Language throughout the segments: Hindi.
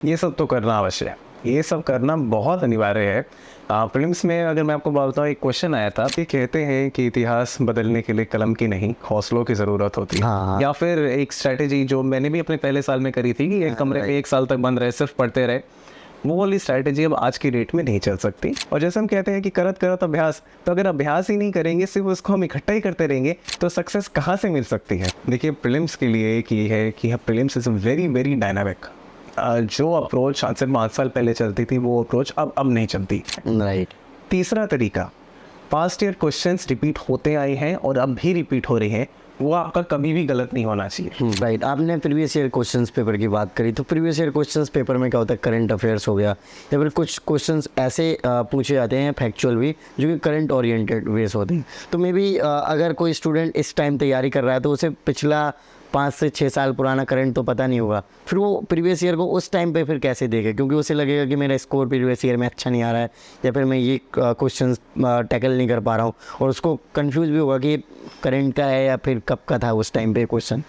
ये सब तो करना अवश्य है, ये सब करना बहुत अनिवार्य है। प्रीलिम्स में अगर मैं आपको बताऊँ, एक क्वेश्चन आया था कि कहते हैं कि इतिहास बदलने के लिए कलम की नहीं हौसलों की ज़रूरत होती है। हाँ। या फिर एक स्ट्रैटेजी जो मैंने भी अपने पहले साल में करी थी कि एक कमरे में 1 साल तक बंद रहे, सिर्फ पढ़ते रहे, वो वाली स्ट्रैटेजी अब आज की डेट में नहीं चल सकती। और जैसे हम कहते हैं कि करत करत अभ्यास, तो अगर अभ्यास ही नहीं करेंगे, सिर्फ उसको हम इकट्ठा ही करते रहेंगे, तो सक्सेस कहाँ से मिल सकती है। देखिए, प्रीलिम्स के लिए एक ये है कि prelims is very very dynamic. जो अप्रोच आज से 5 साल पहले चलती थी, वो अप्रोच अब नहीं चलती। राइट। तीसरा तरीका, पास्ट ईयर क्वेश्चंस रिपीट होते आए हैं और अब भी रिपीट हो रहे हैं, वो आपका कभी भी गलत नहीं होना चाहिए। राइट। आपने प्रीवियस ईयर क्वेश्चंस पेपर की बात करी, तो प्रीवियस ईयर क्वेश्चंस पेपर में क्या होता है, करंट अफेयर्स हो गया या फिर कुछ क्वेश्चंस ऐसे पूछे जाते हैं फैक्चुअल भी, जो कि करंट ओरिएंटेड वेस होते हैं। तो मे बी अगर कोई स्टूडेंट इस टाइम तैयारी कर रहा है तो उसे पिछला 5 से 6 साल पुराना करंट तो पता नहीं होगा, फिर वो प्रीवियस ईयर को उस टाइम पे फिर कैसे देखे, क्योंकि उसे लगेगा कि मेरा स्कोर प्रीवियस ईयर में अच्छा नहीं आ रहा है, या फिर मैं ये क्वेश्चन टैकल नहीं कर पा रहा हूँ, और उसको कंफ्यूज भी होगा कि करंट का है या फिर कब का था उस टाइम पे क्वेश्चन।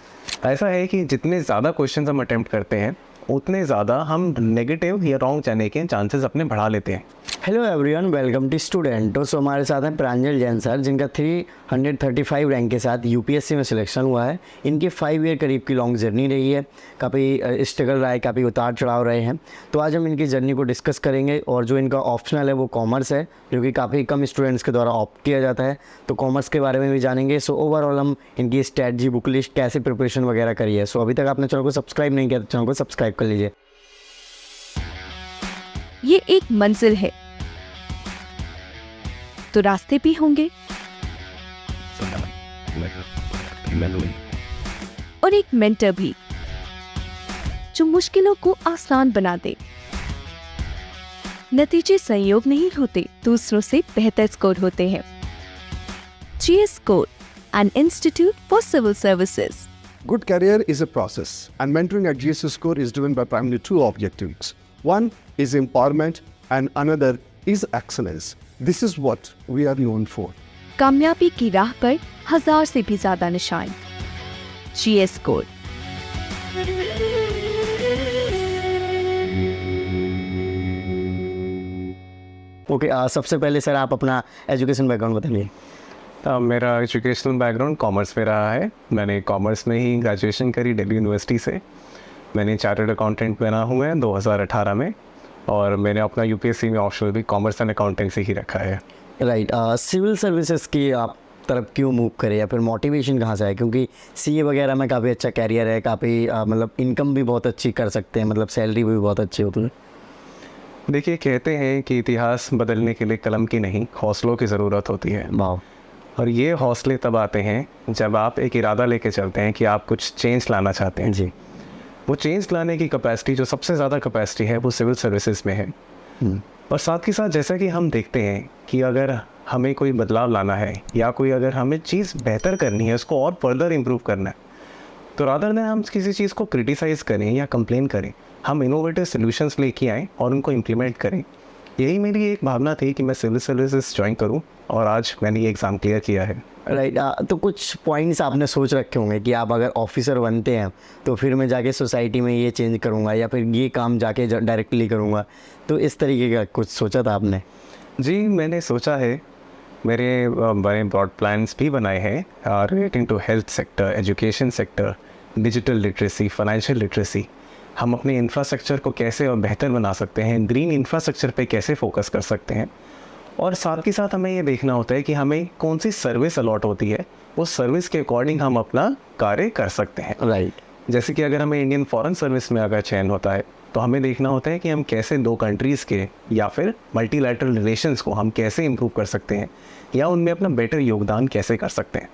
ऐसा है कि जितने ज़्यादा क्वेश्चंस हम अटेम्प्ट करते हैं, उतने ज़्यादा हम नेगेटिव या रॉन्ग जाने के चांसेस अपने बढ़ा लेते हैं। Hello everyone, welcome to student. तो हमारे साथ हैं प्रांजल जैन सर, जिनका 335 रैंक के साथ यूपीएससी में सिलेक्शन हुआ है। इनकी 5 ईयर करीब की लॉन्ग जर्नी रही है, काफ़ी स्ट्रगल रहा है, काफ़ी उतार चढ़ाव रहे हैं। तो आज हम इनकी जर्नी को डिस्कस करेंगे, और जो इनका ऑप्शनल है वो कॉमर्स है, जो कि काफ़ी कम स्टूडेंट्स के द्वारा ऑप्ट किया जाता है। तो कॉमर्स के बारे में भी जानेंगे। सो ओवरऑल हम इनकी स्ट्रैटेजी, बुक लिस्ट, कैसे प्रिपरेशन वगैरह करी है। सो अभी तक आपने चैनल को सब्सक्राइब नहीं किया तो चैनल को सब्सक्राइब कर लीजिए। ये एक मंजिल है तो रास्ते भी होंगे, और एक मेंटर भी जो मुश्किलों को आसान बना दे। नतीजे संयोग नहीं होते, दूसरों से बेहतर स्कोर होते हैं। GS Score, an institute for civil services. Good career is a process, and mentoring at GS Score is driven by primarily 2 objectives. One is empowerment, and another is excellence. This is what we are known for. कामयाबी की राह पर 1000 से भी ज्यादा निशान। GS Score। ओके, सबसे पहले सर आप अपना एजुकेशन बैकग्राउंड बताइए। मेरा एजुकेशनल बैकग्राउंड कॉमर्स में रहा है। मैंने कॉमर्स में ही ग्रेजुएशन करी दिल्ली यूनिवर्सिटी से। मैंने चार्टर्ड अकाउंटेंट बना हुआ है 2018 में, और मैंने अपना यूपीएससी में ऑप्शनल भी कॉमर्स एंड अकाउंटिंग से ही रखा है। राइट। सिविल सर्विसेज की आप तरफ क्यों मूव करें, या फिर मोटिवेशन कहाँ से है? क्योंकि सीए वगैरह में काफ़ी अच्छा कैरियर है, काफ़ी मतलब इनकम भी बहुत अच्छी कर सकते हैं, मतलब सैलरी भी बहुत अच्छी होती है। देखिए, कहते हैं कि इतिहास बदलने के लिए कलम की नहीं हौसलों की ज़रूरत होती है। वाह। और ये हौसले तब आते हैं जब आप एक इरादा लेके चलते हैं कि आप कुछ चेंज लाना चाहते हैं। जी। वो चेंज लाने की कैपेसिटी, जो सबसे ज़्यादा कैपेसिटी है, वो सिविल सर्विसेज में है। और साथ ही साथ जैसा कि हम देखते हैं कि अगर हमें कोई बदलाव लाना है, या कोई अगर हमें चीज़ बेहतर करनी है, उसको और फर्दर इम्प्रूव करना है, तो रादर देन हम किसी चीज़ को क्रिटिसाइज़ करें या कंप्लेन करें, हम इनोवेटिव सॉल्यूशंस लेके आएँ और उनको इम्प्लीमेंट करें। यही मेरी एक भावना थी कि मैं सिविल सर्विसेज ज्वाइन करूं, और आज मैंने ये एग्ज़ाम क्लियर किया है। राइट। तो कुछ पॉइंट्स आपने सोच रखे होंगे कि आप अगर ऑफिसर बनते हैं तो फिर मैं जाके सोसाइटी में ये चेंज करूँगा, या फिर ये काम जाके डायरेक्टली करूँगा। तो इस तरीके का कुछ सोचा था आपने? जी, मैंने सोचा है। मेरे बड़े ब्रॉड प्लान्स भी बनाए हैं relating to health sector, education sector, digital literacy, financial literacy. हम अपने इंफ्रास्ट्रक्चर को कैसे और बेहतर बना सकते हैं, ग्रीन इंफ्रास्ट्रक्चर पे कैसे फोकस कर सकते हैं, और साथ ही साथ हमें ये देखना होता है कि हमें कौन सी सर्विस अलॉट होती है, उस सर्विस के अकॉर्डिंग हम अपना कार्य कर सकते हैं। राइट। जैसे कि अगर हमें इंडियन फॉरेन सर्विस में अगर चयन होता है, तो हमें देखना होता है कि हम कैसे 2 कंट्रीज़ के या फिर मल्टीलैटरल रिलेशंस को हम कैसे इम्प्रूव कर सकते हैं, या उनमें अपना बेटर योगदान कैसे कर सकते हैं।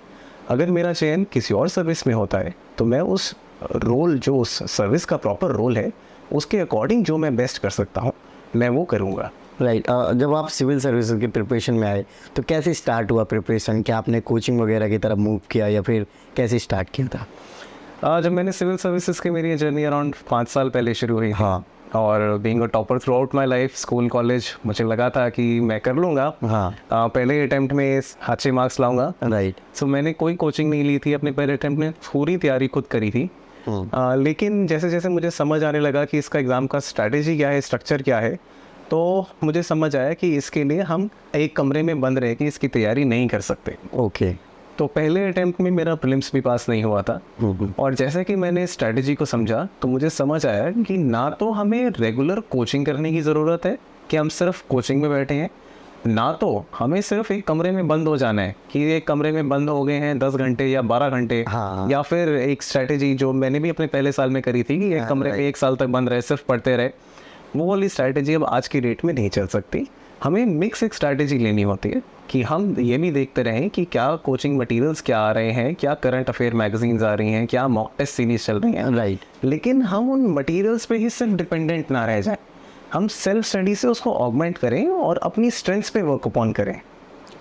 अगर मेरा चयन किसी और सर्विस में होता है, तो मैं उस रोल, जो उस सर्विस का प्रॉपर रोल है, उसके अकॉर्डिंग जो मैं बेस्ट कर सकता हूँ, मैं वो करूँगा। राइट। जब आप सिविल सर्विसेज की प्रिपरेशन में आए तो कैसे स्टार्ट हुआ प्रिपरेशन? क्या आपने कोचिंग वगैरह की तरफ मूव किया, या फिर कैसे स्टार्ट किया था? जब मैंने सिविल सर्विसेज की मेरी जर्नी अराउंड 5 साल पहले शुरू हुई। हाँ। और being a topper through out my life, school college, मुझे लगा था कि मैं कर लूँगा। हाँ। पहले अटैम्प्ट में अच्छे मार्क्स लाऊंगा। राइट। सो मैंने कोई कोचिंग नहीं ली थी। अपने पहले अटैम्प्ट में पूरी तैयारी खुद करी थी। लेकिन जैसे जैसे मुझे समझ आने लगा कि इसका एग्ज़ाम का स्ट्रैटेजी क्या है, स्ट्रक्चर क्या है, तो मुझे समझ आया कि इसके लिए हम एक कमरे में बंद रह के इसकी तैयारी नहीं कर सकते। ओके। तो पहले अटैम्प्ट में मेरा प्रीलिम्स भी पास नहीं हुआ था, और जैसे कि मैंने स्ट्रैटेजी को समझा तो मुझे समझ आया कि ना तो हमें रेगुलर कोचिंग करने की ज़रूरत है कि हम सिर्फ कोचिंग में बैठे हैं, ना तो हमें सिर्फ एक कमरे में बंद हो जाना है कि एक कमरे में बंद हो गए हैं 10 घंटे या 12 घंटे। हाँ। या फिर एक स्ट्रैटेजी जो मैंने भी अपने पहले साल में करी थी कि एक कमरे में 1 साल तक बंद रहे, सिर्फ पढ़ते रहे, वो वाली स्ट्रैटेजी अब आज की डेट में नहीं चल सकती। हमें मिक्स एक स्ट्रैटेजी लेनी होती है कि हम ये भी देखते रहें कि क्या कोचिंग मटेरियल्स क्या आ रहे हैं, क्या करंट अफेयर मैगजीन्स आ रही हैं, क्या मॉक टेस्ट सीरीज चल रही हैं। राइट। लेकिन हम उन मटेरियल्स पे ही सिर्फ डिपेंडेंट ना रह जाएं, हम सेल्फ स्टडी से उसको ऑगमेंट करें और अपनी स्ट्रेंथ्स पे वर्क अपॉन करें।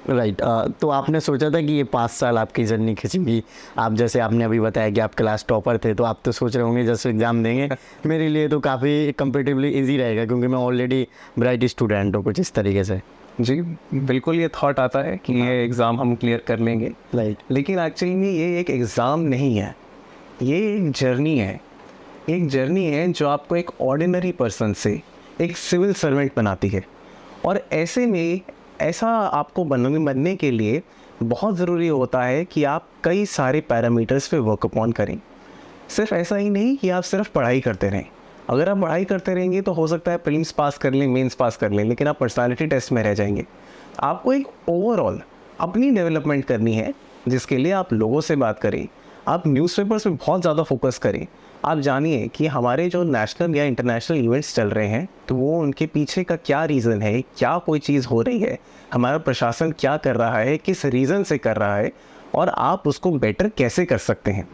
राइट। तो आपने सोचा था कि ये 5 साल आपकी जर्नी खिंचेगी। आप जैसे आपने अभी बताया कि आप क्लास टॉपर थे, तो आप तो सोच रहे होंगे जैसे एग्ज़ाम देंगे मेरे लिए तो काफ़ी कंपेरेटिवली इजी रहेगा क्योंकि मैं ऑलरेडी ब्राइट स्टूडेंट हूँ, कुछ इस तरीके से। जी बिल्कुल, ये थॉट आता है कि ये एग्ज़ाम हम क्लियर कर लेंगे। राइट। लेकिन एक्चुअली में ये एक एग्ज़ाम नहीं है, ये एक जर्नी है। एक जर्नी है जो आपको एक ऑर्डिनरी पर्सन से एक सिविल सर्वेंट बनाती है। और ऐसे में ऐसा आपको बनने के लिए बहुत ज़रूरी होता है कि आप कई सारे पैरामीटर्स पे वर्क अपॉन करें। सिर्फ ऐसा ही नहीं कि आप सिर्फ पढ़ाई करते रहें। अगर आप पढ़ाई करते रहेंगे तो हो सकता है प्रीलिम्स पास कर लें, मेंस पास कर लें, लेकिन आप पर्सनालिटी टेस्ट में रह जाएंगे। आपको एक ओवरऑल अपनी डेवलपमेंट करनी है, जिसके लिए आप लोगों से बात करें, आप न्यूज़पेपर्स पे बहुत ज़्यादा फोकस करें। आप जानिए कि हमारे जो नेशनल या इंटरनेशनल इवेंट्स चल रहे हैं तो वो उनके पीछे का क्या रीज़न है, क्या कोई चीज़ हो रही है, हमारा प्रशासन क्या कर रहा है, किस रीज़न से कर रहा है, और आप उसको बेटर कैसे कर सकते हैं।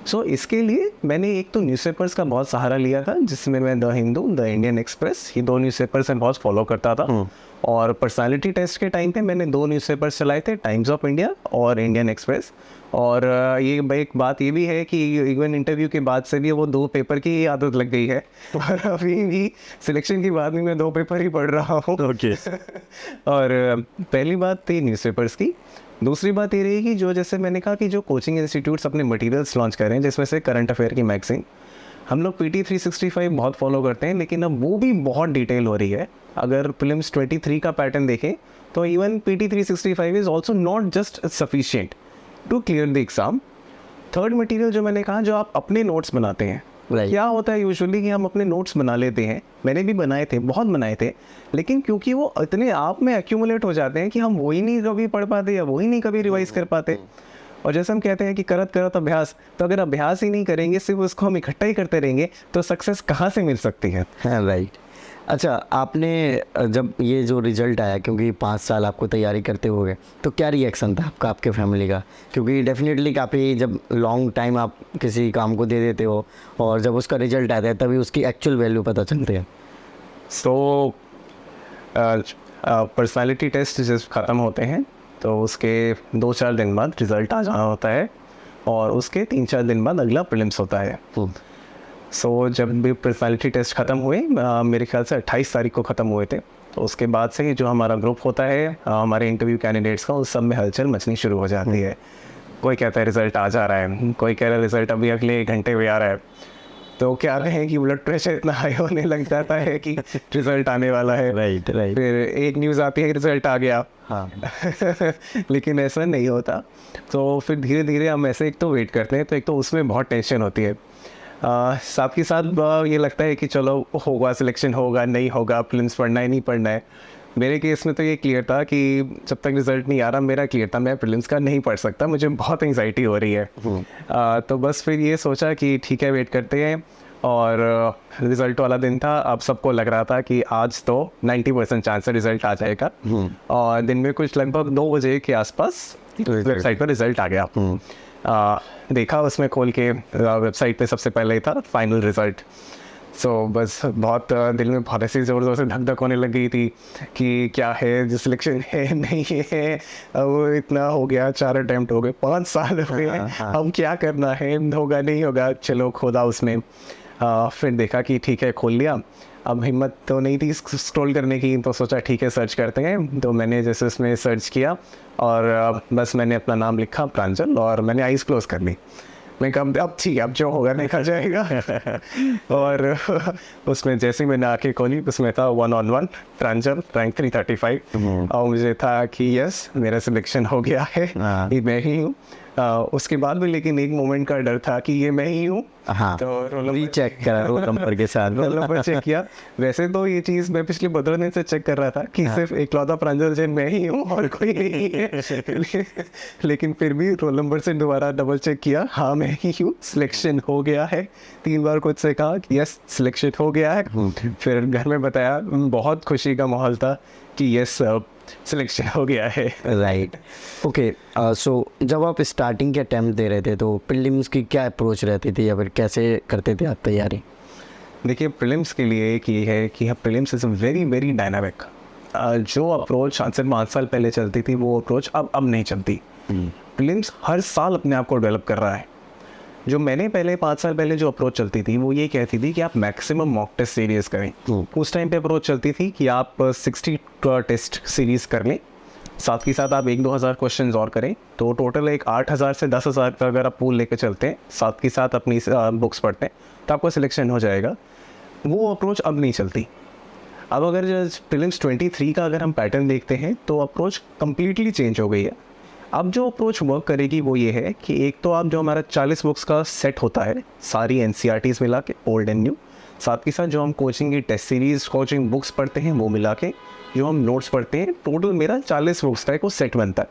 सो इसके लिए मैंने एक तो न्यूज़पेपर्स का बहुत सहारा लिया था, जिसमें मैं the Hindu, the Indian express, ये 2 न्यूज़पेपर्स मैं बहुत फॉलो करता था। और पर्सनालिटी टेस्ट के टाइम पे मैंने 2 न्यूज़पेपर्स चलाए थे, टाइम्स ऑफ इंडिया और इंडियन एक्सप्रेस। और ये एक बात ये भी है कि इवन इंटरव्यू के बाद से भी वो 2 पेपर की आदत लग गई है और अभी भी सिलेक्शन के बाद भी मैं 2 पेपर ही पढ़ रहा हूँ। ओके। और पहली बात थी न्यूज़पेपर्स की। दूसरी बात ये रही कि जो जैसे मैंने कहा कि जो कोचिंग इंस्टीट्यूट्स अपने मटेरियल्स लॉन्च कर रहे हैं, जिसमें से करंट अफेयर की मैगजीन, हम लोग PT 365 बहुत फॉलो करते हैं, लेकिन अब वो भी बहुत डिटेल हो रही है। अगर प्रीलिम्स 23 का पैटर्न देखें तो even PT 365 is also not just sufficient to clear the exam. Third material जो मैंने कहा, जो आप अपने नोट्स बनाते हैं। Right. क्या होता है यूजुअली कि हम अपने नोट्स बना लेते हैं, मैंने भी बनाए थे, बहुत बनाए थे, लेकिन क्योंकि वो इतने आप में एक्यूमुलेट हो जाते हैं कि हम वही नहीं कभी पढ़ पाते या वही नहीं कभी रिवाइज कर पाते। और जैसे हम कहते हैं कि करत करत अभ्यास, तो अगर अभ्यास ही नहीं करेंगे, सिर्फ उसको हम इकट्ठा ही करते रहेंगे, तो सक्सेस कहाँ से मिल सकती है। राइट। अच्छा, आपने जब ये जो रिज़ल्ट आया, क्योंकि 5 साल आपको तैयारी करते हो गए, तो क्या रिएक्शन था आपका, आपके फैमिली का? क्योंकि डेफिनेटली काफ़ी जब लॉन्ग टाइम आप किसी काम को दे देते हो और जब उसका रिज़ल्ट आता है तभी उसकी एक्चुअल वैल्यू पता चलती है। सो पर्सनालिटी टेस्ट जब ख़त्म होते हैं तो उसके 2-4 दिन बाद रिज़ल्ट आ जाना होता है, और उसके 3-4 दिन बाद अगला प्रीलिम्स होता है। सो जब भी पर्सनालिटी टेस्ट ख़त्म हुए, मेरे ख्याल से 28 तारीख को ख़त्म हुए थे, तो उसके बाद से जो हमारा ग्रुप होता है हमारे इंटरव्यू कैंडिडेट्स का, उस सब में हलचल मचनी शुरू हो जाती है। कोई कहता है रिज़ल्ट आ जा रहा है, कोई कह रहा है रिज़ल्ट अभी अगले 1 घंटे में आ रहा है। तो क्या कहें कि ब्लड प्रेशर इतना हाई होने लग जाता है कि रिज़ल्ट आने वाला है। राइट। फिर एक न्यूज़ आती है कि रिज़ल्ट आ गया। हाँ। लेकिन ऐसा नहीं होता। तो फिर धीरे धीरे हम ऐसे एक तो वेट करते हैं, तो एक तो उसमें बहुत टेंशन होती है, साथ ही साथ ये लगता है कि चलो होगा, सिलेक्शन होगा नहीं होगा, प्रीलिम्स पढ़ना है नहीं पढ़ना है। मेरे केस में तो ये क्लियर था कि जब तक रिज़ल्ट नहीं आ रहा, मेरा क्लियर था मैं प्रीलिम्स का नहीं पढ़ सकता, मुझे बहुत एंग्जाइटी हो रही है। तो बस फिर ये सोचा कि ठीक है, वेट करते हैं। और रिज़ल्ट वाला दिन था, अब सबको लग रहा था कि आज तो 90% चांस है रिज़ल्ट आ जाएगा। और दिन में कुछ लगभग 2 बजे के आसपास वेबसाइट पर रिज़ल्ट आ गया। देखा उसमें खोल के, वेबसाइट पे सबसे पहले ही था फाइनल रिज़ल्ट। सो बस बहुत दिल में बहुत ऐसी ज़ोर ज़ोर से धक धक होने लग गई थी कि क्या है, जो सिलेक्शन है नहीं है, वो इतना हो गया, 4 अटैम्प्ट हो गए, 5 साल हो गए, हम क्या करना है, होगा नहीं होगा। चलो खोदा उसमें, फिर देखा कि ठीक है, खोल लिया। अब हिम्मत तो नहीं थी स्क्रॉल करने की, तो सोचा ठीक है सर्च करते हैं। तो मैंने जैसे उसमें सर्च किया और बस मैंने अपना नाम लिखा प्रांजल, और मैंने आइज़ क्लोज कर ली। मैं कहा अब ठीक है, अब जो होगा देखा जाएगा। और उसमें जैसे ही मैंने आके खोली उसमें था 1-on-1 ट्रांजल रैंक 335 और मुझे था कि यस मेरा सिलेक्शन हो गया है, ये मैं ही हूँ। उसके बाद भी लेकिन एक मोमेंट का डर था कि ये मैं ही हूँ। हाँ, तो रोल चेक करा रोल नंबर के साथ नंबर चेक किया। वैसे तो ये चीज़ मैं पिछले 15 दिन से चेक कर रहा था कि सिर्फ इकलौता प्रांजल जैन मैं ही हूँ और कोई नहीं है। लेकिन फिर भी रोल नंबर से दोबारा डबल चेक किया, हाँ मैं ही हूँ, सिलेक्शन हो गया है। 3 बार खुद से कहा कि यस सिलेक्शन हो गया है। फिर घर में बताया, बहुत खुशी का माहौल था कि यस सिलेक्शन हो गया है। Right, okay. सो जब आप स्टार्टिंग के अटैम्प्ट दे रहे थे तो प्रीलिम्स की क्या अप्रोच रहती थी या फिर कैसे करते थे आप तैयारी? देखिए प्रीलिम्स के लिए एक ये है कि prelims is very very dynamic. जो अप्रोच आज से 5 साल पहले चलती थी वो अप्रोच अब नहीं चलती। प्रीलिम्स हर साल अपने आप को डेवलप कर रहा है। जो मैंने पहले 5 साल पहले जो अप्रोच चलती थी वो ये कहती थी कि आप मैक्सिमम मॉक टेस्ट सीरीज़ करें। उस टाइम पे अप्रोच चलती थी कि आप 60 टेस्ट सीरीज़ कर लें, साथ ही साथ आप 1-2 हज़ार क्वेश्चंस और करें, तो टोटल एक 8,000 से 10,000 का अगर आप पूल लेकर चलते हैं, साथ ही साथ अपनी बुक्स पढ़ते हैं, तो आपको सिलेक्शन हो जाएगा। वो अप्रोच अब नहीं चलती। अब अगर प्रीलिम्स 23 का अगर हम पैटर्न देखते हैं तो अप्रोच कम्प्लीटली चेंज हो गई है। अब जो अप्रोच वर्क करेगी वो ये है कि एक तो आप जो हमारा 40 बुक्स का सेट होता है सारी NCERTs मिला के, ओल्ड एंड न्यू, साथ ही साथ जो हम कोचिंग की टेस्ट सीरीज़ कोचिंग बुक्स पढ़ते हैं वो मिला के जो हम नोट्स पढ़ते हैं, टोटल मेरा 40 बुक्स का एक वो सेट बनता है।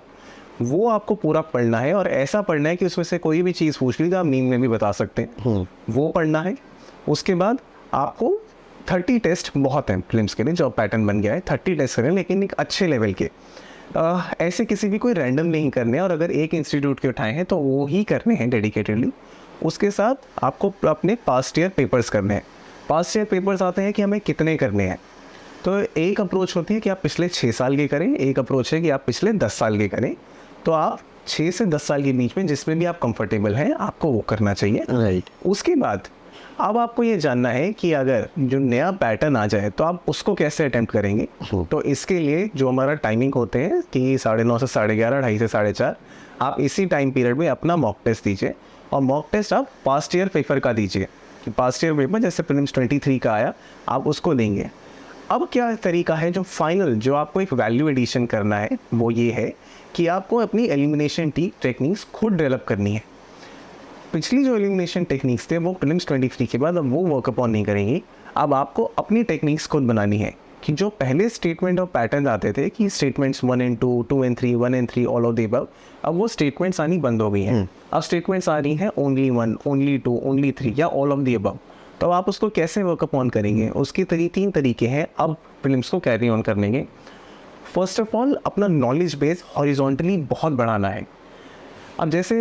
वो आपको पूरा पढ़ना है और ऐसा पढ़ना है कि उसमें से कोई भी चीज़ पूछ ली तो आप नींद में भी बता सकते हैं। वो पढ़ना है। उसके बाद आपको 30 टेस्ट बहुत हैं प्रीलिम्स के लिए, जो पैटर्न बन गया है 30 टेस्ट करें, लेकिन एक अच्छे लेवल के। ऐसे किसी भी कोई रैंडम नहीं करने, और अगर एक इंस्टीट्यूट के उठाए हैं तो वो ही करने हैं डेडिकेटेडली। उसके साथ आपको अपने पास्ट ईयर पेपर्स करने हैं। पास्ट ईयर पेपर्स आते हैं कि हमें कितने करने हैं। तो एक अप्रोच होती है कि आप पिछले 6 साल के करें, एक अप्रोच है कि आप पिछले 10 साल के करें। तो आप 6 से 10 साल के बीच में जिसमें भी आप कंफर्टेबल हैं आपको वो करना चाहिए। राइट। उसके बाद अब आपको ये जानना है कि अगर जो नया पैटर्न आ जाए तो आप उसको कैसे अटेम्प्ट करेंगे। तो इसके लिए जो हमारा टाइमिंग होते हैं कि 9:30 से 11:30, 2:30 से 4:30, आप इसी टाइम पीरियड में अपना मॉक टेस्ट दीजिए। और मॉक टेस्ट आप पास्ट ईयर पेपर का दीजिए कि पास्ट ईयर पेपर जैसे प्रीलिम्स 23 का आया आप उसको देंगे। अब क्या तरीका है, जो फाइनल जो आपको एक वैल्यू एडिशन करना है वो ये है कि आपको अपनी एलिमिनेशन टेक्निक्स खुद डेवलप करनी है। पिछली जो एलिमिनेशन टेक्निक्स थे वो प्रीलिम्स 23 के बाद अब वो वर्क अपॉन नहीं करेंगी। अब आपको अपनी टेक्निक्स खुद बनानी है कि जो पहले स्टेटमेंट और पैटर्न आते थे कि statements 1 and 2, 2 and 3, 1 and 3 all of the above, अब वो स्टेटमेंट्स आनी बंद हो गई हैं। अब स्टेटमेंट्स आ रही हैं ओनली 1, ओनली 2, ओनली 3 या ऑल ऑफ द अबव। तो आप उसको कैसे वर्क अपॉन करेंगे, उसके 3 तरीके हैं अब प्रीलिम्स को कैरी ऑन करने के। फर्स्ट ऑफ ऑल अपना नॉलेज बेस हॉरिजॉन्टली बहुत बढ़ाना है। अब जैसे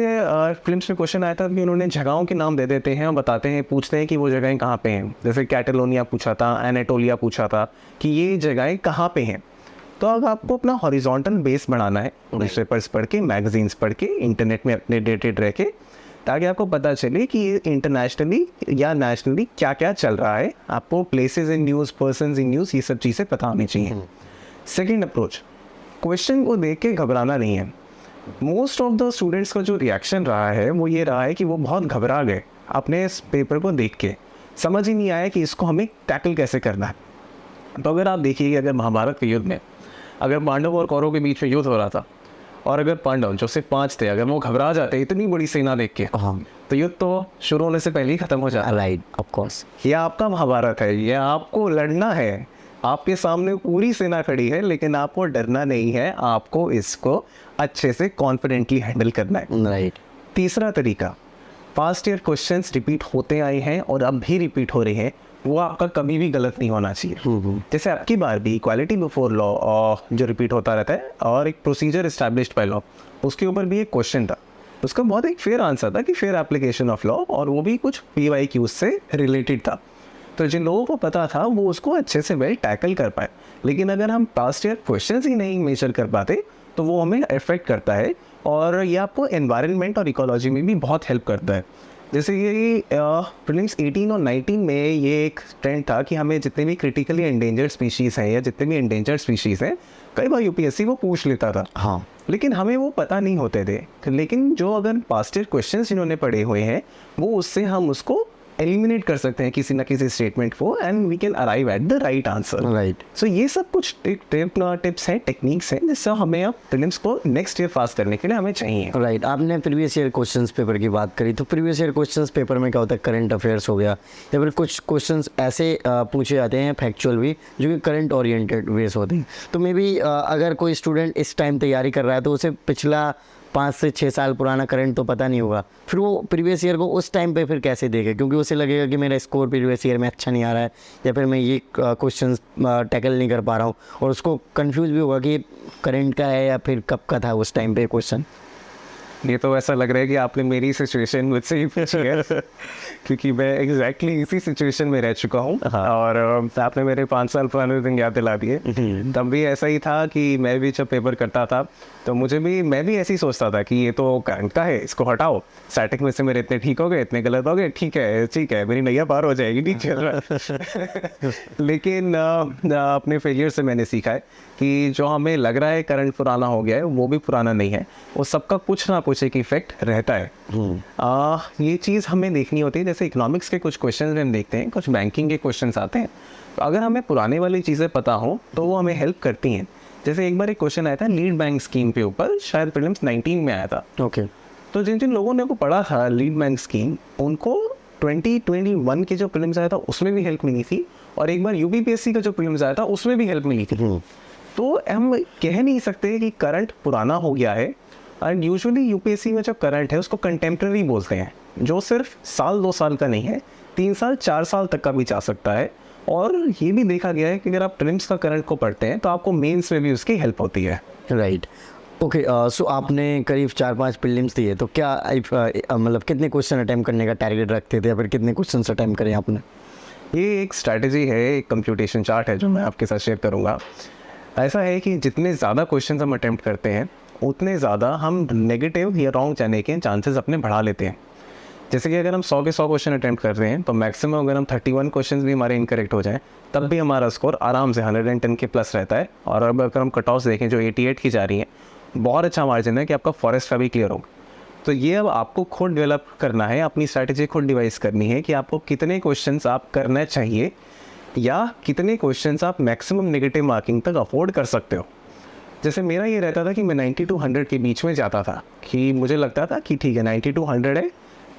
प्रीलिम्स में क्वेश्चन आया था कि उन्होंने जगहों के नाम दे देते हैं और बताते हैं, पूछते हैं कि वो जगहें कहाँ पे हैं। जैसे कैटलोनिया पूछा था, एनाटोलिया पूछा था कि ये जगहें कहाँ पे हैं। तो अब आपको अपना हॉरिजॉन्टल बेस बढ़ाना है, न्यूज़पेपर्स पढ़ के, मैगजीन्स पढ़ के, इंटरनेट में अपडेटेड रह के, ताकि आपको पता चले कि इंटरनेशनली या नेशनली क्या क्या चल रहा है। आपको places in news, persons in news, ये सब चीज़ें पता होनी चाहिए। सेकेंड अप्रोच, क्वेश्चन को देख के घबराना नहीं है। मोस्ट ऑफ द स्टूडेंट्स का जो रिएक्शन रहा है वो ये रहा है कि वो बहुत घबरा गए अपने इस पेपर को देख के, समझ ही नहीं आया कि इसको हमें टैकल कैसे करना है। तो अगर आप देखिए कि अगर महाभारत के युद्ध में अगर पांडव और कौरव के बीच में युद्ध हो रहा था और अगर पांडव जो सिर्फ 5 थे अगर वो घबरा जाते इतनी बड़ी सेना देख के, तो युद्ध तो शुरू होने से पहले ही खत्म हो जाता। Right, of course. ये आपका महाभारत है, ये आपको लड़ना है, आपके सामने पूरी सेना खड़ी है, लेकिन आपको डरना नहीं है, आपको इसको अच्छे से कॉन्फिडेंटली हैंडल करना है। राइट। तीसरा तरीका, पास्ट ईयर क्वेश्चंस रिपीट होते आए हैं और अब भी रिपीट हो रहे हैं, वो आपका कभी भी गलत नहीं होना चाहिए। जैसे आपकी बार भी इक्वालिटी बिफोर लॉ जो रिपीट होता रहता है और एक प्रोसीजर एस्टैब्लिश्ड बाय लॉ, उसके ऊपर भी एक क्वेश्चन था, उसका बहुत एक फेयर आंसर था कि फेयर एप्लीकेशन ऑफ लॉ, और वो भी कुछ PYQ से रिलेटेड था। तो जिन लोगों को पता था वो उसको अच्छे से वेल टैकल कर पाए। लेकिन अगर हम पास्ट ईयर क्वेश्चंस ही नहीं मेजर कर पाते तो वो हमें अफेक्ट करता है, और ये आपको एनवायरनमेंट और इकोलॉजी में भी बहुत हेल्प करता है। जैसे ये प्रीलिम्स 18 और 19 में ये एक ट्रेंड था कि हमें जितने भी क्रिटिकली एंडेंजर्ड स्पीशीज़ हैं या जितने भी एंडेंजर्ड स्पीशीज़ हैं, कई बार यूपीएससी वो पूछ लेता था। हाँ, लेकिन हमें वो पता नहीं होते थे। लेकिन जो अगर पास्ट ईयर क्वेश्चंस जिन्होंने पढ़े हुए हैं, वो उससे हम उसको एलिमिनेट कर सकते हैं किसी ना किसी स्टेटमेंट को, and we can arrive at the right answer. Right. So ये सब कुछ टिप्स हैं, टेक्निक्स हैं, जिससे हमें अब प्रीलिम्स को नेक्स्ट ईयर पास करने के लिए हमें चाहिए। राइट। आपने प्रीवियस ईयर क्वेश्चंस पेपर की बात करी, तो प्रीवियस ईयर क्वेश्चंस पेपर में क्या होता है, करंट अफेयर्स हो गया, या फिर कुछ क्वेश्चंस ऐसे पूछे जाते हैं फैक्चुअल भी, जो कि करंट ओरिएंटेड वेस होते हैं। तो मे बी अगर कोई स्टूडेंट इस टाइम तैयारी कर रहा है तो उसे पिछला 5 से 6 साल पुराना करंट तो पता नहीं होगा, फिर वो प्रीवियस ईयर को उस टाइम पे फिर कैसे देखे, क्योंकि उसे लगेगा कि मेरा स्कोर प्रीवियस ईयर में अच्छा नहीं आ रहा है, या फिर मैं ये क्वेश्चंस टैकल नहीं कर पा रहा हूँ, और उसको कंफ्यूज भी होगा कि करंट का है या फिर कब का था उस टाइम पे क्वेश्चन। ये तो ऐसा लग रहा है कि आपने मेरी सिचुएशन मुझसे ही पूछी है क्योंकि मैं एग्जैक्टली इसी सिचुएशन में रह चुका हूँ। और आपने मेरे 5 साल पुराने दिन याद दिला दिए। तब भी ऐसा ही था कि मैं भी जब पेपर करता था तो मैं भी ऐसे ही सोचता था कि ये तो करंट का है, इसको हटाओ, स्टैटिक में से मेरे इतने ठीक हो गए, इतने गलत हो गए, ठीक है मेरी नैया पार हो जाएगी, ठीक चल रहा। लेकिन अपने फेलियर से मैंने सीखा है कि जो हमें लग रहा है करंट पुराना हो गया है, वो भी पुराना नहीं है, वो सबका कुछ ना कुछ एक इफेक्ट रहता है। ये चीज़ हमें देखनी होती है। जैसे इकोनॉमिक्स के कुछ क्वेश्चन हम देखते हैं, कुछ बैंकिंग के क्वेश्चन आते हैं, तो अगर हमें पुराने वाली चीज़ें पता हो तो वो हमें हेल्प करती हैं। जैसे एक बार एक क्वेश्चन आया था लीड बैंक स्कीम के ऊपर, शायद प्रीलिम्स 19 में आया था। ओके। तो जिन जिन लोगों ने वो पढ़ा था लीड बैंक स्कीम, उनको 2021 के जो प्रीलिम्स आया था उसमें भी हेल्प मिली थी, और एक बार यूपीपीएससी का जो प्रीलिम्स आया था उसमें भी हेल्प मिली थी। तो हम कह नहीं सकते कि करंट पुराना हो गया है। एंड यूजुअली यूपीएससी में जो करंट है उसको कंटेम्प्रेरी बोलते हैं, जो सिर्फ साल 2 साल का नहीं है, 3 साल 4 साल तक का भी जा सकता है। और ये भी देखा गया है कि अगर आप प्रीलिम्स का करंट को पढ़ते हैं तो आपको मेंस में भी उसकी हेल्प होती है। राइट। ओके। सो आपने करीब 4-5 प्रीलिम्स दिए, तो क्या मतलब कितने क्वेश्चन अटेम्प्ट करने का टारगेट रखते थे, या फिर कितने क्वेश्चन अटेम्प्ट करें आपने? ये एक स्ट्रैटेजी है, एक कंप्यूटेशन चार्ट है जो मैं आपके साथ शेयर करूँगा। ऐसा है कि जितने ज़्यादा क्वेश्चन हम अटेम्प्ट करते हैं उतने ज़्यादा हम नेगेटिव या रॉन्ग जाने के चांसेस अपने बढ़ा लेते हैं। जैसे कि अगर हम 100 के 100 क्वेश्चन अटेम्प्ट कर रहे हैं तो मैक्सिमम अगर हम 31 क्वेश्चन भी हमारे इनकरेक्ट हो जाएं तब भी हमारा स्कोर आराम से 110 के प्लस रहता है। और अब अगर हम कट ऑफ देखें जो 88 की जा रही हैं, बहुत अच्छा मार्जिन है कि आपका फॉरेस्ट का भी क्लियर हो। तो ये अब आपको खुद डेवलप करना है, अपनी स्ट्रैटेजी खुद डिवाइस करनी है कि आपको कितने क्वेश्चंस आप करना चाहिए या कितने क्वेश्चंस आप मैक्सिमम नेगेटिव मार्किंग तक अफोर्ड कर सकते हो। जैसे मेरा ये रहता था कि मैं 90 to 100 के बीच में जाता था, कि मुझे लगता था कि ठीक है 90 to 100 है,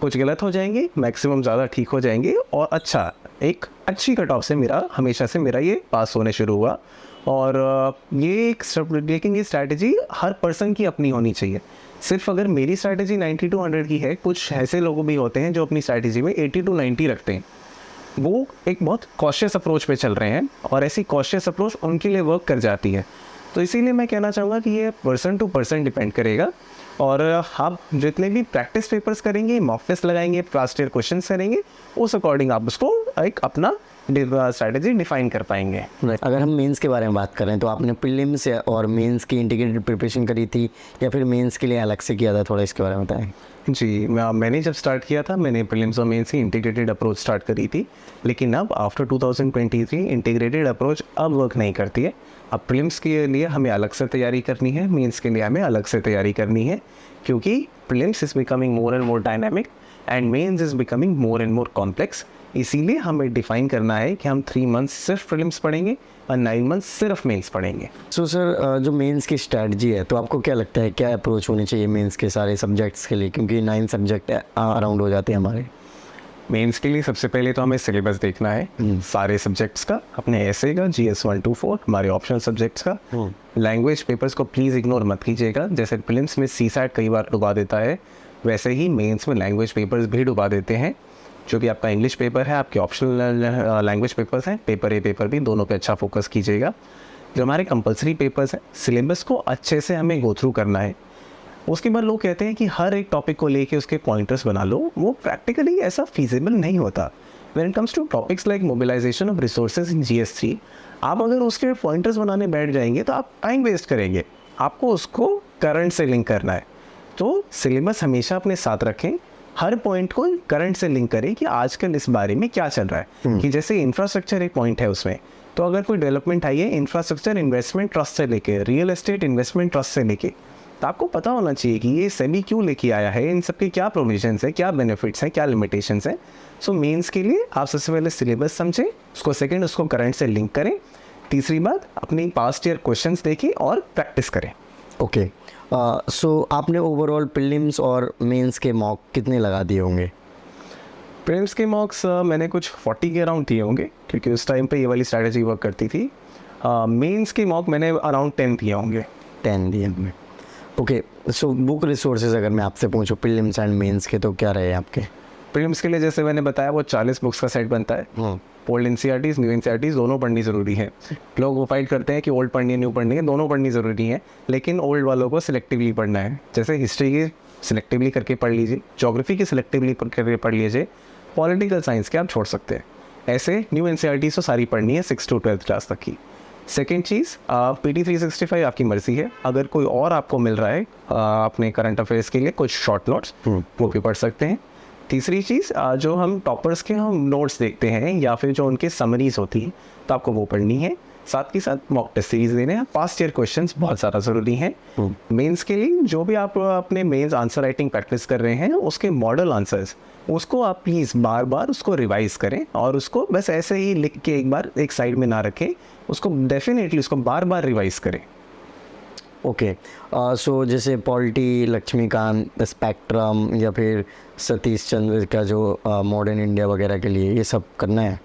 कुछ गलत हो जाएंगे, मैक्सिमम ज़्यादा ठीक हो जाएंगे, और अच्छा एक अच्छी कट ऑफ से मेरा हमेशा से मेरा ये पास होने शुरू हुआ। और लेकिन ये स्ट्रैटेजी हर पर्सन की अपनी होनी चाहिए। सिर्फ अगर मेरी स्ट्रैटेजी 90 to 100 की है, कुछ ऐसे लोग भी होते हैं जो अपनी स्ट्रैटेजी में 80 to 90 रखते हैं, वो एक बहुत कॉशियस अप्रोच पे चल रहे हैं, और ऐसी कॉशियस अप्रोच उनके लिए वर्क कर जाती है। तो इसीलिए मैं कहना चाहूँगा कि ये पर्सन टू पर्सन डिपेंड करेगा। और आप जितने भी प्रैक्टिस पेपर्स करेंगे, मॉक टेस्ट लगाएंगे, लास्ट ईयर क्वेश्चन करेंगे, उस अकॉर्डिंग आप उसको एक अपना स्ट्रैटेजी डिफाइन कर पाएंगे। अगर हम मेंस के बारे में बात करें तो आपने प्रीलिम्स और मेंस की इंटीग्रेटेड प्रिपरेशन करी थी, या फिर मेंस के लिए अलग से किया था? थोड़ा इसके बारे में बताएं। जी, मैंने जब स्टार्ट किया था मैंने प्रीलिम्स और मेंस की इंटीग्रेटेड अप्रोच स्टार्ट करी थी, लेकिन अब आफ्टर 2023 इंटीग्रेटेड अप्रोच अब वर्क नहीं करती है। अब प्रीलिम्स के लिए हमें अलग से तैयारी करनी है, मेंस के लिए हमें अलग से तैयारी करनी है, क्योंकि prelims is becoming more and more dynamic and mains is becoming more and more complex. इसीलिए हमें डिफाइन करना है कि हम 3 मंथ्स सिर्फ प्रीलिम्स पढ़ेंगे और 9 मंथ्स सिर्फ मेंस पढ़ेंगे। सो सर, जो मेंस की स्ट्रैटेजी है, तो आपको क्या लगता है क्या अप्रोच होनी चाहिए मेंस के सारे सब्जेक्ट्स के लिए, क्योंकि 9 सब्जेक्ट अराउंड हो जाते हैं हमारे? मेंस के लिए सबसे पहले तो हमें सिलेबस देखना है सारे सब्जेक्ट्स का, अपने ऐसे का, GS 1 to 4 हमारे ऑप्शनल सब्जेक्ट्स का। लैंग्वेज पेपर्स को प्लीज़ इग्नोर मत कीजिएगा। जैसे प्रीलिम्स में CSAT कई बार डुबा देता है, वैसे ही मेंस में लैंग्वेज पेपर्स भी डुबा देते हैं। जो भी आपका इंग्लिश पेपर है, आपके ऑप्शनल लैंग्वेज पेपर्स हैं, पेपर A पेपर B, दोनों पे अच्छा फोकस कीजिएगा। जो हमारे कंपलसरी पेपर्स हैं, सिलेबस को अच्छे से हमें गो थ्रू करना है। उसके बाद लोग कहते हैं कि हर एक टॉपिक को लेके उसके पॉइंटर्स बना लो, वो प्रैक्टिकली ऐसा फीजिबल नहीं होता। When it comes to topics like mobilization of resources in GS 3, आप अगर उसके पॉइंटर्स बनाने बैठ जाएंगे तो आप टाइम वेस्ट करेंगे, आपको उसको करंट से लिंक करना है। तो सिलेबस हमेशा अपने साथ रखें, हर पॉइंट को करंट से लिंक करें कि आजकल इस बारे में क्या चल रहा है। कि जैसे इंफ्रास्ट्रक्चर एक पॉइंट है उसमें, तो अगर कोई डेवलपमेंट आई है इंफ्रास्ट्रक्चर इन्वेस्टमेंट ट्रस्ट से लेके, रियल एस्टेट इन्वेस्टमेंट ट्रस्ट से लेके, तो आपको पता होना चाहिए कि ये सेबी क्यों लेके आया है, इन सब के क्या प्रोविजंस है, क्या बेनिफिट्स हैं, क्या लिमिटेशंस हैं। सो मेंस के लिए आप सबसे पहले सिलेबस समझें, उसको सेकंड उसको करंट से लिंक करें, तीसरी बात अपनी पास्ट ईयर क्वेश्चंस देखें और प्रैक्टिस करें। ओके, सो आपने ओवरऑल प्रीलिम्स और मेंस के मॉक कितने लगा दिए होंगे? प्रीलिम्स के मॉक्स मैंने कुछ 40 के अराउंड दिए होंगे, क्योंकि उस टाइम पे ये वाली स्ट्रैटेजी वर्क करती थी। मेंस के मॉक मैंने अराउंड 10 दिए होंगे। 10 दिए होंगे। ओके, सो बुक रिसोर्सेज अगर मैं आपसे पूछूं प्रीलिम्स एंड मेंस के, तो क्या रहे आपके? प्रीलिम्स के लिए जैसे मैंने बताया वो 40 बुक्स का सेट बनता है। ओल्ड एनसीईआरटीज़, न्यू एनसीईआरटीज़ दोनों पढ़नी ज़रूरी है। लोग वो फाइट करते हैं कि ओल्ड पढ़नी है, न्यू पढ़नी है, दोनों पढ़नी ज़रूरी है, लेकिन ओल्ड वालों को सिलेक्टिवली पढ़ना है। जैसे हिस्ट्री की सिलेक्टिवली करके पढ़ लीजिए, ज्योग्राफी की सिलेक्टिवली करके पढ़ लीजिए, पॉलिटिकल साइंस के आप छोड़ सकते हैं। ऐसे न्यू एनसीईआरटीज़ तो सारी पढ़नी है 6 to 12th क्लास तक की। सेकेंड चीज़, PT 365 आपकी मर्ज़ी है, अगर कोई और आपको मिल रहा है अपने करंट अफेयर्स के लिए कुछ शॉर्ट नोट्स, वो भी पढ़ सकते हैं। तीसरी चीज़, जो हम टॉपर्स के हम नोट्स देखते हैं या फिर जो उनके समरीज होती हैं, तो आपको वो पढ़नी है। साथ के साथ मॉक टेस्ट सीरीज देने हैं, पास्ट ईयर क्वेश्चंस बहुत ज़्यादा ज़रूरी हैं। मेंस के लिए जो भी आप अपने मेंस आंसर राइटिंग प्रैक्टिस कर रहे हैं, उसके मॉडल आंसर्स, उसको आप प्लीज़ बार बार उसको रिवाइज़ करें, और उसको बस ऐसे ही लिख के एक बार एक साइड में ना रखें, उसको डेफिनेटली उसको बार बार रिवाइज़ करें। ओके, सो जैसे पॉलिटी, लक्ष्मीकांत, स्पेक्ट्रम या फिर सतीश चंद्र का जो मॉडर्न इंडिया वगैरह के लिए ये सब करना है?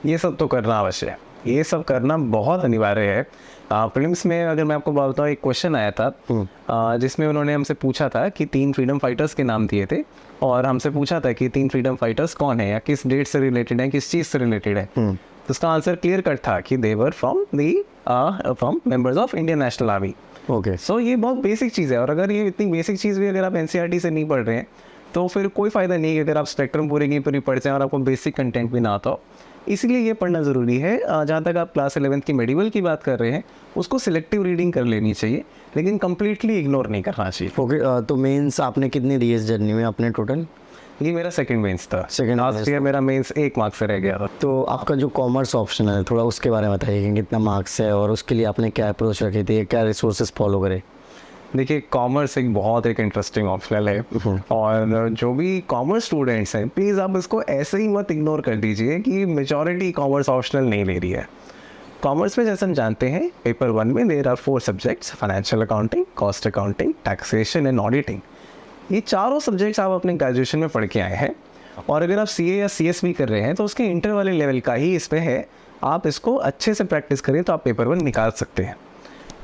ये सब तो करना अवश्य है, ये सब करना बहुत अनिवार्य है। प्रीलिम्स में अगर मैं आपको बताऊँ, एक क्वेश्चन आया था जिसमें उन्होंने हमसे पूछा था कि 3 फ्रीडम फाइटर्स के नाम दिए थे, और हमसे पूछा था कि 3 फ्रीडम फाइटर्स कौन है या किस डेट से रिलेटेड है, किस चीज़ से रिलेटेड है। तो उसका आंसर क्लियर कट था कि they were from members of Indian National Army. Okay, so ये बहुत बेसिक चीज़ है, और अगर ये इतनी बेसिक चीज़ भी अगर आप एनसीईआरटी से नहीं पढ़ रहे हैं, तो फिर कोई फ़ायदा नहीं है अगर आप स्पेक्ट्रम पूरे की पूरी पढ़ जाएं और आपको बेसिक कंटेंट भी ना आता हो। इसलिए ये पढ़ना ज़रूरी है। जहाँ तक आप क्लास 11th की मेडिवल की बात कर रहे हैं, उसको सिलेक्टिव रीडिंग कर लेनी चाहिए, लेकिन कम्प्लीटली इग्नोर नहीं करना चाहिए। ओके, तो मेंस आपने कितनी दी इस जर्नी में आपने टोटल? ये मेरा सेकंड मेंस था। लास्ट ईयर मेरा मेंस 1 मार्क्स से रह गया था। तो आपका जो कॉमर्स ऑप्शन है, थोड़ा उसके बारे में बताइए कि कितना मार्क्स है और उसके लिए आपने क्या अप्रोच रखी थी, क्या रिसोर्सेज फॉलो करे? देखिए, कॉमर्स एक इंटरेस्टिंग ऑप्शनल है, और जो भी कॉमर्स स्टूडेंट्स हैं, प्लीज़ आप इसको ऐसे ही मत इग्नोर कर दीजिए कि मेजॉरिटी कॉमर्स ऑप्शनल नहीं ले रही है। कॉमर्स में जैसे हम जानते हैं, पेपर 1 में there are 4 subjects, financial accounting, cost accounting, taxation and auditing. ये चारों सब्जेक्ट्स आप अपने ग्रेजुएशन में पढ़ के आए हैं, और अगर आप CA या CS भी कर रहे हैं तो उसके इंटर वाले लेवल का ही इसमें है। आप इसको अच्छे से प्रैक्टिस करें तो आप पेपर 1 निकाल सकते हैं।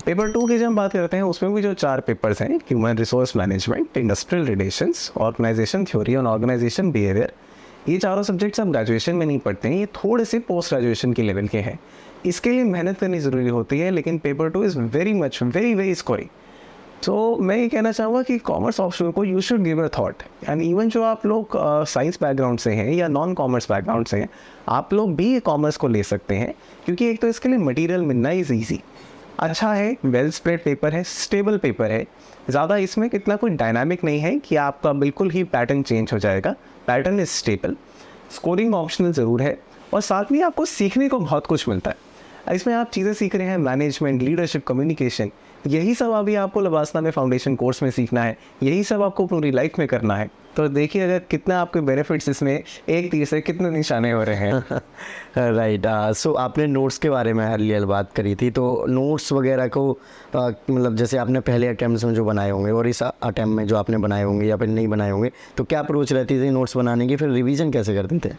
पेपर 2 की जब हम बात करते हैं, उसमें भी जो 4 पेपर्स हैं, human resource management, industrial relations, organization theory और ऑर्गेनाइजेशन बिहेवियर, ये चारों सब्जेक्ट्स आप ग्रेजुएशन में नहीं पढ़ते हैं, ये थोड़े से पोस्ट ग्रेजुएशन के लेवल के हैं। इसके लिए मेहनत करनी ज़रूरी होती है, लेकिन पेपर 2 इज़ वेरी स्कोरिंग। तो मैं ये कहना चाहूँगा कि कॉमर्स ऑप्शन को you should give a thought. And even जो आप लोग साइंस बैकग्राउंड से हैं या नॉन कॉमर्स बैकग्राउंड से हैं, आप लोग भी कॉमर्स को ले सकते हैं, क्योंकि एक तो इसके लिए मटेरियल मिलना इज़ ईजी, अच्छा है, वेल स्प्रेड पेपर है, स्टेबल पेपर है, ज़्यादा इसमें कितना कोई डायनामिक नहीं है कि आपका बिल्कुल ही पैटर्न चेंज हो जाएगा। Pattern is stable, scoring optional ज़रूर है, और साथ में आपको सीखने को बहुत कुछ मिलता है। इसमें आप चीज़ें सीख रहे हैं, मैनेजमेंट, लीडरशिप, कम्युनिकेशन, यही सब अभी आपको लबासना में फाउंडेशन कोर्स में सीखना है, यही सब आपको पूरी लाइफ में करना है। तो देखिए अगर कितना आपके बेनिफिट्स इसमें एक तीर से कितने निशाने हो रहे हैं। राइट, सो आपने नोट्स के बारे में हल्की बात करी थी, तो नोट्स वगैरह को मतलब जैसे आपने पहले अटैम्प्ट में जो बनाए होंगे और इस अटैम्प्ट में जो आपने बनाए होंगे या फिर नहीं बनाए होंगे, तो क्या अप्रोच रहती थी नोट्स बनाने की, फिर रिवीजन कैसे करते थे?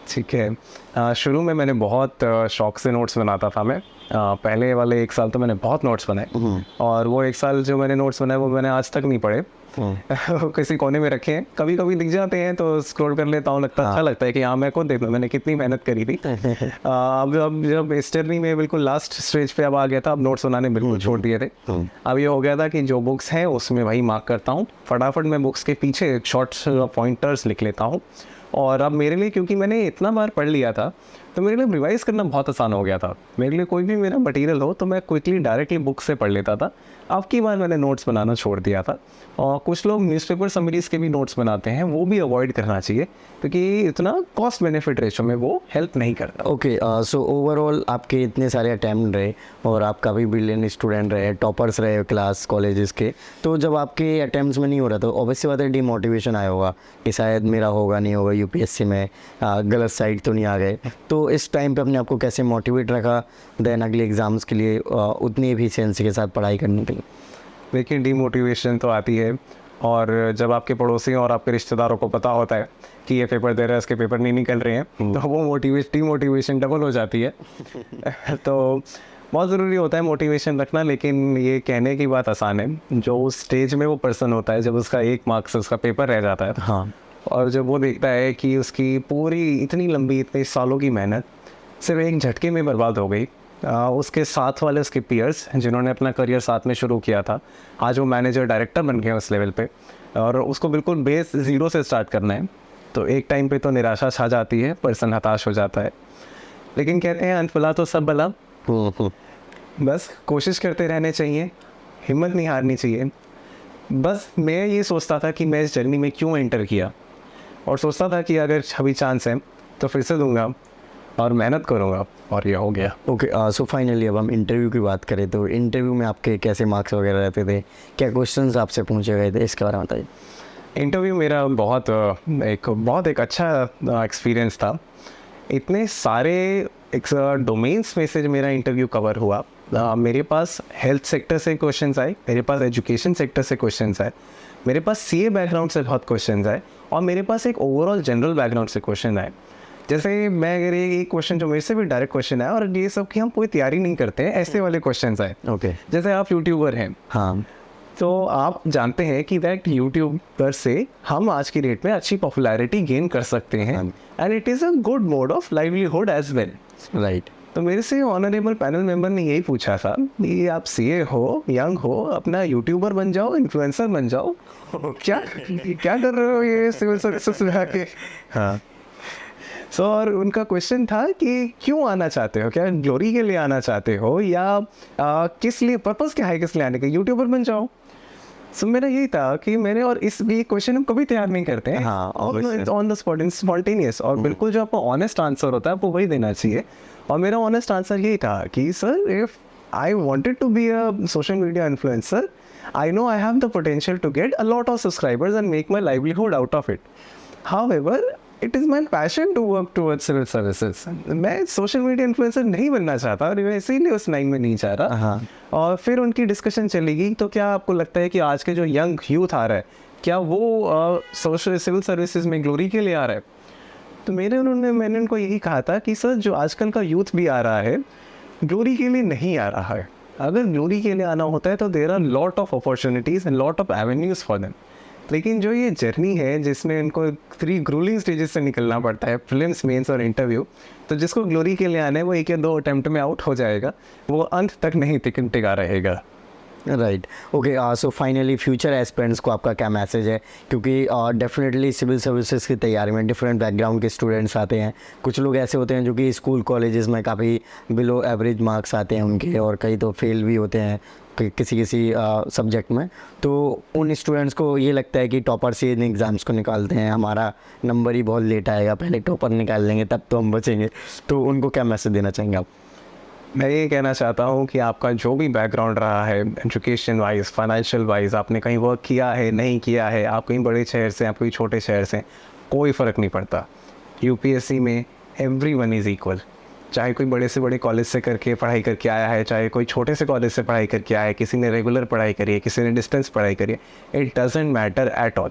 ठीक है, शुरू में मैंने बहुत शौक से नोट्स बनाता था मैं। पहले वाले 1 साल तो मैंने बहुत नोट्स बनाए, और वो 1 साल जो मैंने नोट्स बनाए वो मैंने आज तक नहीं पढ़े। किसी कोने में रखे हैं, कभी कभी दिख जाते हैं तो स्क्रॉल कर लेता हूँ, अच्छा लगता है कि हाँ मैं खुद देखता हूँ मैंने कितनी मेहनत करी थी। अब जब इस जर्नी में बिल्कुल लास्ट स्टेज पे अब आ गया था, अब नोट्स बनाने बिल्कुल छोड़ दिए थे। अब ये हो गया था कि जो बुक्स हैं उसमें भाई मार्क करता हूँ, फटाफट मैं बुक्स के पीछे शॉर्ट्स पॉइंटर्स लिख लेता हूँ। और अब मेरे लिए, क्योंकि मैंने इतना बार पढ़ लिया था, तो मेरे लिए रिवाइज़ करना बहुत आसान हो गया था। मेरे लिए कोई भी मेरा मटेरियल हो तो मैं क्विकली डायरेक्टली बुक से पढ़ लेता था। अब की बार मैंने नोट्स बनाना छोड़ दिया था, और कुछ लोग न्यूज़पेपर समरीज़ के भी नोट्स बनाते हैं, वो भी अवॉइड करना चाहिए क्योंकि इतना कॉस्ट बेनिफिट रेशो में वो हेल्प नहीं करता। ओके, सो ओवरऑल आपके इतने सारे अटैम्प्ट रहे और आप काफ़ी ब्रिलियंट स्टूडेंट रहे, टॉपर्स रहे क्लास कॉलेजेस के, तो जब आपके अटैम्प्ट्स में नहीं हो रहा तो ऑब्वियसली बात है डिमोटिवेशन आया होगा कि शायद मेरा होगा नहीं होगा, यूपीएससी में गलत साइड तो नहीं आ गए। तो इस टाइम पे अपने आप को कैसे मोटिवेट रखा देन अगले एग्ज़ाम्स के लिए उतनी एफिशिएंसी के साथ पढ़ाई करने के लिए? देखिए, डीमोटिवेशन तो आती है, और जब आपके पड़ोसियों और आपके रिश्तेदारों को पता होता है कि ये पेपर दे रहा है, इसके पेपर नहीं निकल रहे हैं, तो वो डीमोटिवेशन डबल हो जाती है। तो बहुत ज़रूरी होता है मोटिवेशन रखना, लेकिन ये कहने की बात आसान है। जो उस स्टेज में वो पर्सन होता है, जब उसका 1 मार्क्स उसका पेपर रह जाता है, हाँ, और जब वो देखता है कि उसकी पूरी इतनी लंबी इतने सालों की मेहनत सिर्फ एक झटके में बर्बाद हो गई। उसके साथ वाले उसके पीयर्स जिन्होंने अपना करियर साथ में शुरू किया था, आज वो मैनेजर डायरेक्टर बन गए उस लेवल पे, और उसको बिल्कुल बेस ज़ीरो से स्टार्ट करना है। तो एक टाइम पे तो निराशा छा जाती है, पर्सन हताश हो जाता है। लेकिन कहते हैं अंत भला तो सब भला, बस कोशिश करते रहने चाहिए, हिम्मत नहीं हारनी चाहिए। बस मैं ये सोचता था कि मैं इस जर्नी में क्यों एंटर किया, और सोचता था कि अगर अभी चांस है तो फिर से दूंगा और मेहनत करूंगा, और ये हो गया। ओके, सो फाइनली अब हम इंटरव्यू की बात करें तो इंटरव्यू में आपके कैसे मार्क्स वगैरह रहते थे, क्या क्वेश्चंस आपसे पूछे गए थे, इसके बारे में बताइए। इंटरव्यू मेरा बहुत एक अच्छा एक्सपीरियंस था। इतने सारे डोमेन्स में से जो मेरा इंटरव्यू कवर हुआ, मेरे पास हेल्थ सेक्टर से क्वेश्चंस आए, मेरे पास एजुकेशन सेक्टर से क्वेश्चंस आए, मेरे पास सीए बैकग्राउंड से बहुत क्वेश्चंस आए, और मेरे पास एक ओवरऑल जनरल बैकग्राउंड से क्वेश्चन आए। जैसे मैं अगर ये क्वेश्चन जो मेरे से भी डायरेक्ट क्वेश्चन आया, और ये सब की हम कोई तैयारी नहीं करते हैं, ऐसे वाले क्वेश्चंस आए। ओके, जैसे आप यूट्यूबर हैं, हाँ, तो आप जानते हैं कि दैट यूट्यूबर से हम आज की डेट में अच्छी पॉपुलैरिटी गेन कर सकते हैं, and it is a good mode of livelihood as well, right. तो मेरे से ऑनरेबल पैनल मेंबर ने यही पूछा था कि आप सीए हो, यंग हो, अपना यूट्यूबर बन जाओ, इन्फ्लुएंसर बन जाओ, क्या कर रहे हो ये सिविल सर्विसेज में आके। हाँ, सो और उनका क्वेश्चन था कि क्यों आना चाहते हो, क्या ग्लोरी के लिए आना चाहते हो, या किस लिए, पर्पस क्या है किस लिए आने का, यूट्यूबर बन जाओ। सो मेरा यही था कि मैंने, और इस भी क्वेश्चन हम कभी तैयार नहीं करते हैं, हाँ, ऑन द स्पॉट, स्पॉन्टेनियस, और बिल्कुल जो आपको ऑनेस्ट आंसर होता है आपको वही देना चाहिए। और मेरा ऑनेस्ट आंसर यही था कि sir, if I wanted to be a social media influencer, I know I have the potential to get a lot of subscribers and make my livelihood out of it. However, it is my passion to work towards civil services. मैं सोशल मीडिया इन्फ्लुएंसर नहीं बनना चाहता, और मैं इसीलिए उस लाइन में नहीं चाह रहा। हाँ, और फिर उनकी डिस्कशन चलेगी, तो क्या आपको लगता है कि आज के जो यंग यूथ आ रहा है, क्या वो सोशल सिविल सर्विसेज में ग्लोरी के लिए आ रहा है? तो मैंने उनको यही कहा था कि सर, जो आजकल का यूथ भी आ रहा है, ग्लोरी के लिए नहीं आ रहा है। अगर ग्लोरी के लिए आना होता है तो there are lot of opportunities and lot of avenues for them. लेकिन जो ये जर्नी है जिसमें इनको 3 ग्रूलिंग स्टेजेस से निकलना पड़ता है, प्रीलिम्स, मेंस और इंटरव्यू, तो जिसको ग्लोरी के लिए आना है वो 1 या 2 अटेम्प्ट में आउट हो जाएगा, वो अंत तक नहीं टिका रहेगा। Right. Okay, so finally future aspirants को आपका क्या मैसेज है, क्योंकि डेफिनेटली सिविल सर्विसेज की तैयारी में डिफरेंट बैकग्राउंड के स्टूडेंट्स आते हैं। कुछ लोग ऐसे होते हैं जो कि स्कूल कॉलेजेस में काफ़ी बिलो एवरेज मार्क्स आते हैं उनके, और कई तो फेल भी होते हैं किसी सब्जेक्ट में। तो उन स्टूडेंट्स को ये लगता है कि टॉपर से इन एग्ज़ाम्स को निकालते हैं, हमारा नंबर ही बहुत लेट आएगा, पहले टॉपर निकाल लेंगे तब तो हम बचेंगे। तो उनको क्या मैसेज देना चाहेंगे आप? मैं ये कहना चाहता हूँ कि आपका जो भी बैकग्राउंड रहा है, एजुकेशन वाइज, फाइनेंशियल वाइज, आपने कहीं वर्क किया है, नहीं किया है, आप कहीं बड़े शहर से, आप कहीं छोटे शहर से, कोई फ़र्क नहीं पड़ता। यूपीएससी में एवरीवन इज़ इक्वल। चाहे कोई बड़े से बड़े कॉलेज से करके पढ़ाई करके आया है, चाहे कोई छोटे से कॉलेज से पढ़ाई करके आया है, किसी ने रेगुलर पढ़ाई करी है, किसी ने डिस्टेंस पढ़ाई करी है, it doesn't matter at all.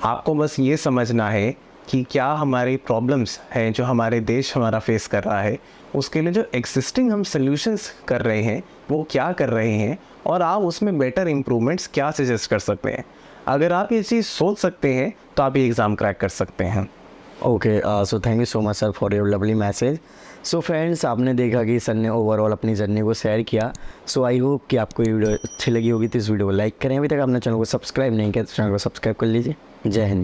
आपको बस ये समझना है कि क्या हमारी प्रॉब्लम्स हैं जो हमारे देश हमारा फेस कर रहा है, उसके लिए जो एग्जिस्टिंग हम सल्यूशंस कर रहे हैं वो क्या कर रहे हैं, और आप उसमें बेटर इम्प्रूवमेंट्स क्या सजेस्ट कर सकते हैं। अगर आप ये चीज़ सोच सकते हैं तो आप ये एग्ज़ाम क्रैक कर सकते हैं। Okay, so thank you so much sir for your lovely message. So friends, आपने देखा कि सर ने ओवरऑल अपनी जर्नी को शेयर किया। सो आई होप कि आपको ये वीडियो अच्छी लगी होगी, तो इस वीडियो को लाइक करें। अभी तक आपने चैनल को सब्सक्राइब नहीं किया तो चैनल को सब्सक्राइब कर लीजिए। जय हिंद।